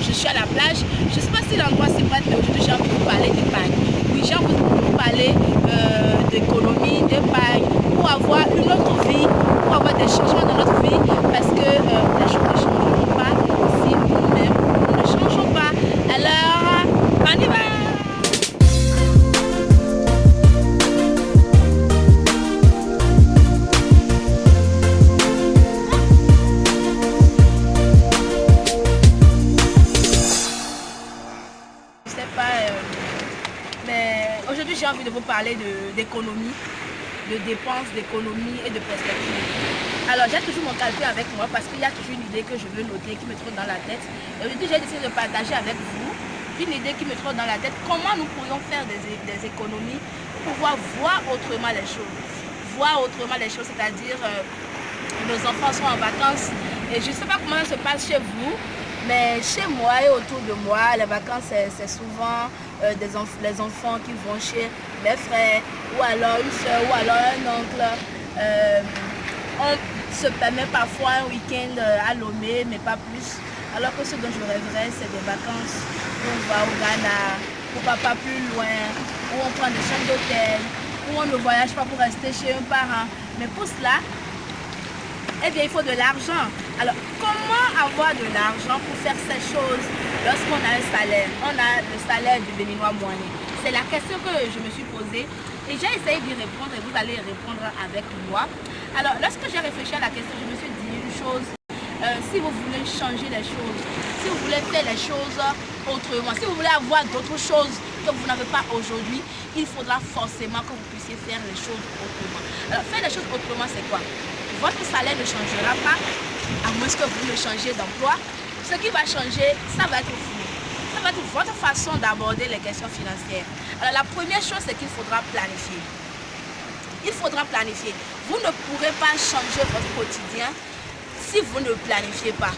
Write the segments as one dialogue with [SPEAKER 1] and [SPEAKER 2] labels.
[SPEAKER 1] je suis à la plage. Je ne sais pas si l'endroit c'est prêt, mais aujourd'hui j'ai envie de vous parler d'épargne. Oui, j'ai envie de vous parler d'économie, d'épargne, pour avoir une autre vie, pour avoir des changements dans notre vie, parce que les choses ne changeront pas si nous-mêmes nous ne changeons pas. Alors, on y va! Mais aujourd'hui j'ai envie de vous parler d'économie, de dépenses, d'économie et de perspective. Alors j'ai toujours mon calcul avec moi parce qu'il y a toujours une idée que je veux noter qui me trotte dans la tête. Et aujourd'hui j'ai décidé de partager avec vous une idée qui me trotte dans la tête, comment nous pourrions faire des économies pour pouvoir voir autrement les choses. Voir autrement les choses, c'est-à-dire nos enfants sont en vacances et je ne sais pas comment ça se passe chez vous. Mais chez moi et autour de moi, les vacances, c'est souvent les enfants qui vont chez mes frères, ou alors une soeur, ou alors un oncle. On se permet parfois un week-end à Lomé, mais pas plus. Alors que ce dont je rêverais, c'est des vacances où on va au Ghana, pourquoi pas plus loin, où on prend des chambres d'hôtel, où on ne voyage pas pour rester chez un parent. Mais pour cela, eh bien, il faut de l'argent. Alors, comment avoir de l'argent pour faire ces choses lorsqu'on a un salaire? On a le salaire du Béninois moyen. C'est la question que je me suis posée et j'ai essayé d'y répondre et vous allez répondre avec moi. Alors, lorsque j'ai réfléchi à la question, je me suis dit une chose. Si vous voulez changer les choses, si vous voulez faire les choses autrement, si vous voulez avoir d'autres choses que vous n'avez pas aujourd'hui, il faudra forcément que vous puissiez faire les choses autrement. Alors, faire les choses autrement, c'est quoi? Votre salaire ne changera pas, à moins que vous ne changiez d'emploi. Ce qui va changer, ça va être vous. Ça va être votre façon d'aborder les questions financières. Alors la première chose, c'est qu'il faudra planifier. Il faudra planifier. Vous ne pourrez pas changer votre quotidien si vous ne planifiez pas.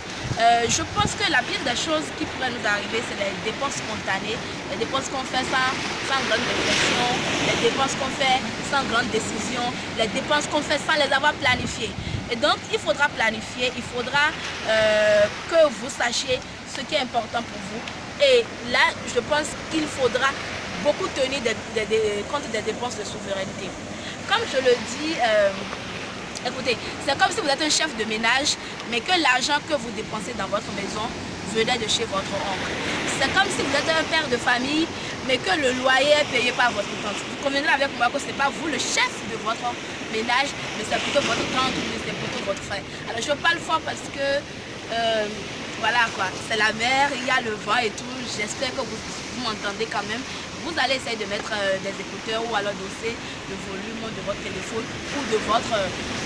[SPEAKER 1] Je pense que la pire des choses qui pourraient nous arriver, c'est les dépenses spontanées, les dépenses qu'on fait sans grande réflexion, les dépenses qu'on fait sans grande décision, les dépenses qu'on fait sans les avoir planifiées. Et donc, il faudra planifier, il faudra que vous sachiez ce qui est important pour vous. Et là, je pense qu'il faudra beaucoup tenir compte des dépenses de souveraineté. Comme je le dis, écoutez, c'est comme si vous êtes un chef de ménage, mais que l'argent que vous dépensez dans votre maison venait de chez votre oncle. C'est comme si vous êtes un père de famille, mais que le loyer est payé par votre tante. Vous conviendrez avec moi que ce n'est pas vous le chef de votre ménage, mais c'est plutôt votre tante ou c'est plutôt votre frère. Alors je parle fort parce que, voilà quoi, c'est la mer, il y a le vent et tout. J'espère que vous m'entendez quand même. Vous allez essayer de mettre des écouteurs ou alors doser le volume de votre téléphone ou de votre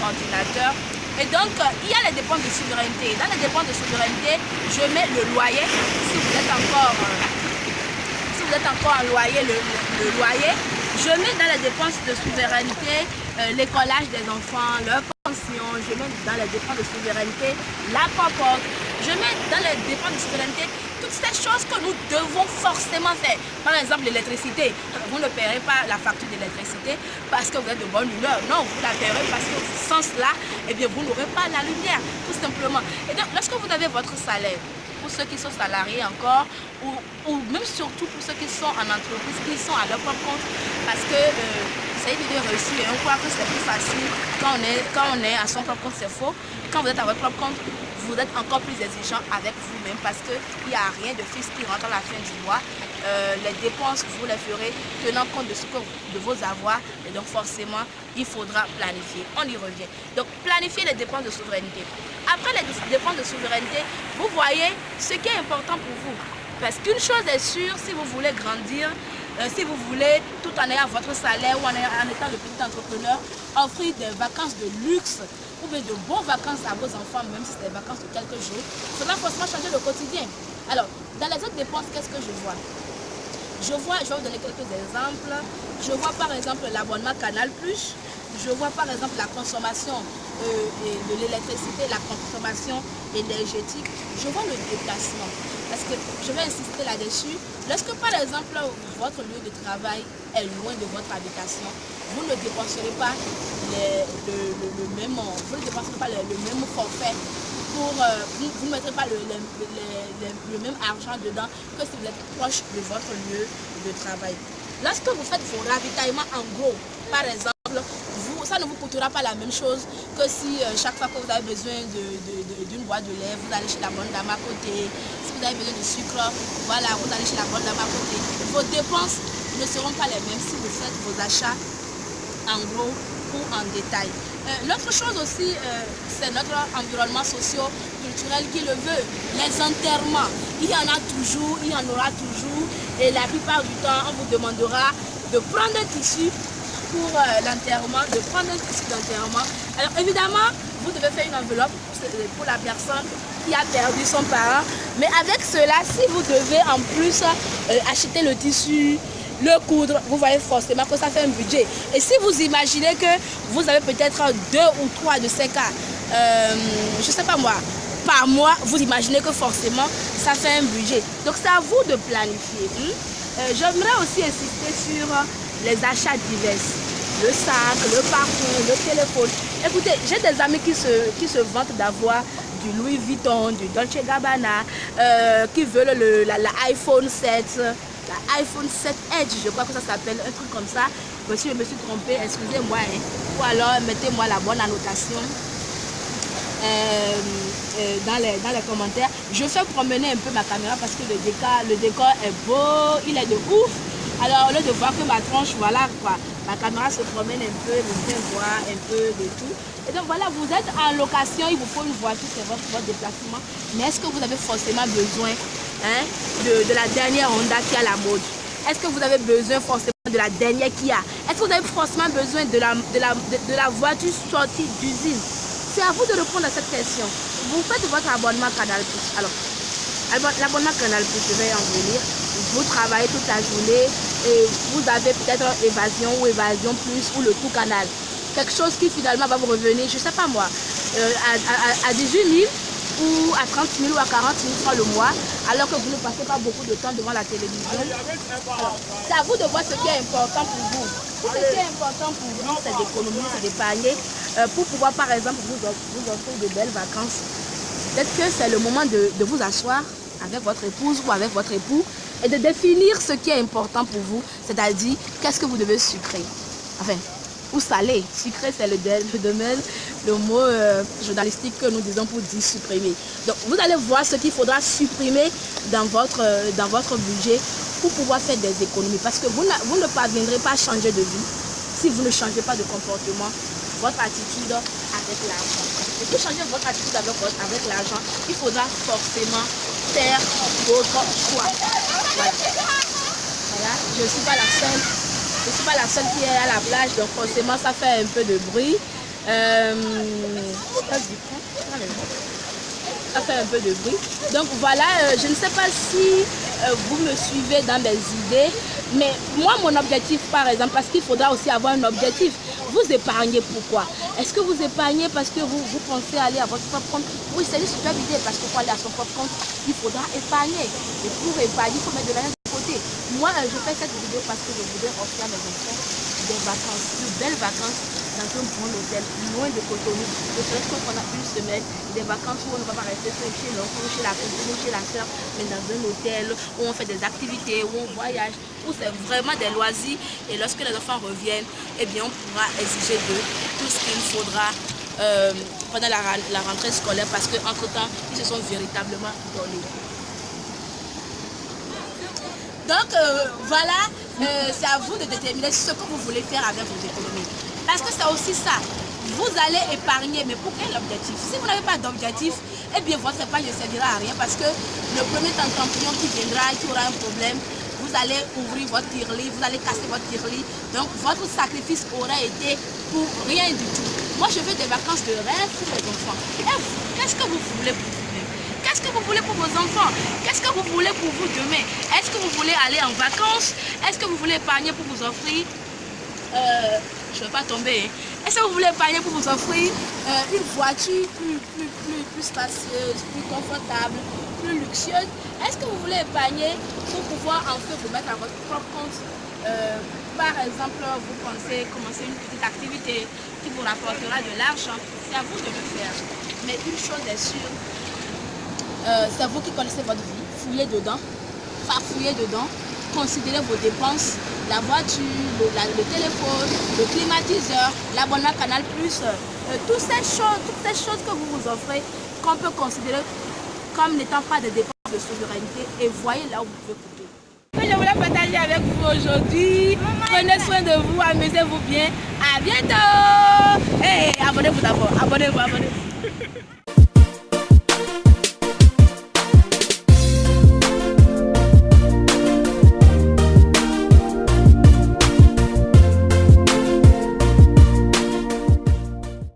[SPEAKER 1] ordinateur. Et donc, il y a les dépenses de souveraineté. Dans les dépenses de souveraineté, je mets le loyer. Si vous êtes encore en loyer, le loyer. Je mets dans les dépenses de souveraineté l'écolage des enfants, leur pension. Je mets dans les dépenses de souveraineté la popote. Je mets dans les dépenses de souveraineté toutes ces choses que nous devons forcément faire. Par exemple, l'électricité. Vous ne paierez pas la facture d'électricité parce que vous êtes de bonne humeur. Non, vous la paierez parce que sans cela, eh bien, vous n'aurez pas la lumière, tout simplement. Et donc, lorsque vous avez votre salaire, pour ceux qui sont salariés encore, ou même surtout pour ceux qui sont en entreprise, qui sont à leur propre compte, parce que c'est une idée reçue et on croit que c'est plus facile quand on est à son propre compte, c'est faux. Quand vous êtes à votre propre compte, vous êtes encore plus exigeant avec vous-même parce qu'il n'y a rien de fixe qui rentre à la fin du mois. Les dépenses, vous les ferez tenant compte de vos avoirs et donc forcément, il faudra planifier. On y revient. Donc, planifier les dépenses de souveraineté. Après les dépenses de souveraineté, vous voyez ce qui est important pour vous. Parce qu'une chose est sûre, si vous voulez grandir, si vous voulez, tout en ayant votre salaire ou en étant le petit entrepreneur, offrir des vacances de luxe ou bien de bonnes vacances à vos enfants, même si c'est des vacances de quelques jours, cela va forcément changer le quotidien. Alors, dans les autres dépenses, qu'est-ce que je vois? Je vais vous donner quelques exemples. Je vois par exemple l'abonnement Canal+, je vois par exemple la consommation de l'électricité, la consommation énergétique, je vois le déplacement. Parce que je vais insister là-dessus, lorsque par exemple votre lieu de travail est loin de votre habitation, vous ne dépenserez pas le même forfait pour... vous ne mettrez pas le même argent dedans que si vous êtes proche de votre lieu de travail. Lorsque vous faites vos ravitaillements en gros, par exemple, ça ne vous coûtera pas la même chose que si chaque fois que vous avez besoin d'une boîte de lait, vous allez chez la bonne dame à côté. Si vous avez besoin de sucre, voilà, vous allez chez la bonne dame à côté. Vos dépenses ne seront pas les mêmes si vous faites vos achats en gros ou en détail. L'autre chose aussi, c'est notre environnement socio-culturel qui le veut. Les enterrements, il y en a toujours, il y en aura toujours. Et la plupart du temps, on vous demandera de prendre un tissu pour l'enterrement, de prendre un tissu d'enterrement. Alors évidemment, vous devez faire une enveloppe pour la personne qui a perdu son parent. Mais avec cela, si vous devez en plus acheter le tissu, le coudre, vous voyez forcément que ça fait un budget. Et si vous imaginez que vous avez peut-être 2 ou 3 de ces cas, je ne sais pas moi, par mois, vous imaginez que forcément ça fait un budget. Donc c'est à vous de planifier. J'aimerais aussi insister sur les achats divers. Le sac, le parfum, le téléphone. Écoutez, j'ai des amis qui se vantent d'avoir du Louis Vuitton, du Dolce Gabbana, qui veulent l'iPhone 7, l'iPhone 7 Edge, je crois que ça s'appelle, un truc comme ça. Mais si je me suis trompée, excusez-moi, hein. Ou alors mettez-moi la bonne annotation dans les commentaires. Je fais promener un peu ma caméra parce que le décor est beau, il est de ouf. Alors au lieu de voir que ma tronche, voilà quoi, ma caméra se promène un peu, vous pouvez voir un peu de tout. Et donc voilà, vous êtes en location, il vous faut une voiture, c'est votre déplacement. Mais est-ce que vous avez forcément besoin de la dernière Honda qui a la mode? Est-ce que vous avez besoin forcément de la dernière Kia? Est-ce que vous avez forcément besoin de la voiture sortie d'usine? C'est à vous de répondre à cette question. Vous faites votre abonnement Canal+. Alors, l'abonnement Canal+, je vais en venir. Vous travaillez toute la journée et vous avez peut-être Évasion ou Évasion Plus ou le tout canal. Quelque chose qui finalement va vous revenir, je ne sais pas moi, à 18 000 ou à 30 000 ou à 40 000 francs le mois, alors que vous ne passez pas beaucoup de temps devant la télévision. C'est à vous de voir ce qui est important pour vous. Ce qui est important pour vous, c'est d'économiser, c'est d'épargner pour pouvoir par exemple vous offrir de belles vacances. Peut-être que c'est le moment de vous asseoir avec votre épouse ou avec votre époux et de définir ce qui est important pour vous, c'est-à-dire qu'est-ce que vous devez sucrer, enfin, ou salé. Sucrer, c'est le domaine, le mot journalistique que nous disons pour dire supprimer. Donc, vous allez voir ce qu'il faudra supprimer dans votre budget pour pouvoir faire des économies. Parce que vous ne parviendrez pas à changer de vie si vous ne changez pas de comportement, votre attitude avec l'argent. Et pour changer votre attitude avec l'argent, il faudra forcément faire votre choix. Voilà. Je ne suis pas la seule. Je ne suis pas la seule qui est à la plage, donc forcément ça fait un peu de bruit. Ça fait un peu de bruit. Donc voilà, je ne sais pas si vous me suivez dans mes idées, mais moi mon objectif par exemple, parce qu'il faudra aussi avoir un objectif, vous épargnez pourquoi? Est-ce que vous épargnez parce que vous pensez aller à votre propre compte? Oui, c'est une super idée parce que pour aller à son propre compte, il faudra épargner. Et pour épargner, il faut mettre de l'argent de côté. Moi, je fais cette vidéo parce que je voudrais offrir à mes enfants des vacances, de belles vacances dans un bon hôtel, loin de Cotonou. Ne serait-ce qu'on a une semaine, des vacances où on ne va pas rester chez l'oncle, chez la cousine, chez la soeur, mais dans un hôtel où on fait des activités, où on voyage, où c'est vraiment des loisirs. Et lorsque les enfants reviennent, eh bien, on pourra exiger d'eux tout ce qu'il faudra pendant la rentrée scolaire parce qu'entre-temps, ils se sont véritablement donnés. Donc voilà, c'est à vous de déterminer ce que vous voulez faire avec vos économies. Parce que c'est aussi ça, vous allez épargner, mais pour quel objectif? Si vous n'avez pas d'objectif, eh bien votre épargne ne servira à rien parce que le premier tampignon qui viendra et qui aura un problème, vous allez ouvrir votre tirelire, vous allez casser votre tirelire. Donc votre sacrifice aurait été pour rien du tout. Moi je veux des vacances de rêve pour mes enfants. Et vous, qu'est-ce que vous voulez pour vous-même? Qu'est-ce que vous voulez pour vos enfants? Qu'est-ce que vous voulez pour vous demain? Est-ce que vous voulez aller en vacances? Est-ce que vous voulez épargner pour vous offrir je ne vais pas tomber. Hein. Est-ce que vous voulez épargner pour vous offrir une voiture plus spacieuse, plus confortable, plus luxueuse? Est-ce que vous voulez épargner pour pouvoir en fait vous mettre à votre propre compte? Par exemple, vous pensez commencer une petite activité qui vous rapportera de l'argent. C'est à vous de le faire. Mais une chose est sûre, C'est vous qui connaissez votre vie. Fouillez dedans, farfouillez dedans, considérez vos dépenses, la voiture, le téléphone, le climatiseur, l'abonnement Canal+, toutes ces choses que vous vous offrez, qu'on peut considérer comme n'étant pas des dépenses de souveraineté, et voyez là où vous pouvez couper. Je voulais partager avec vous aujourd'hui. Prenez soin de vous, amusez-vous bien. À bientôt. Et abonnez-vous d'abord. Abonnez-vous.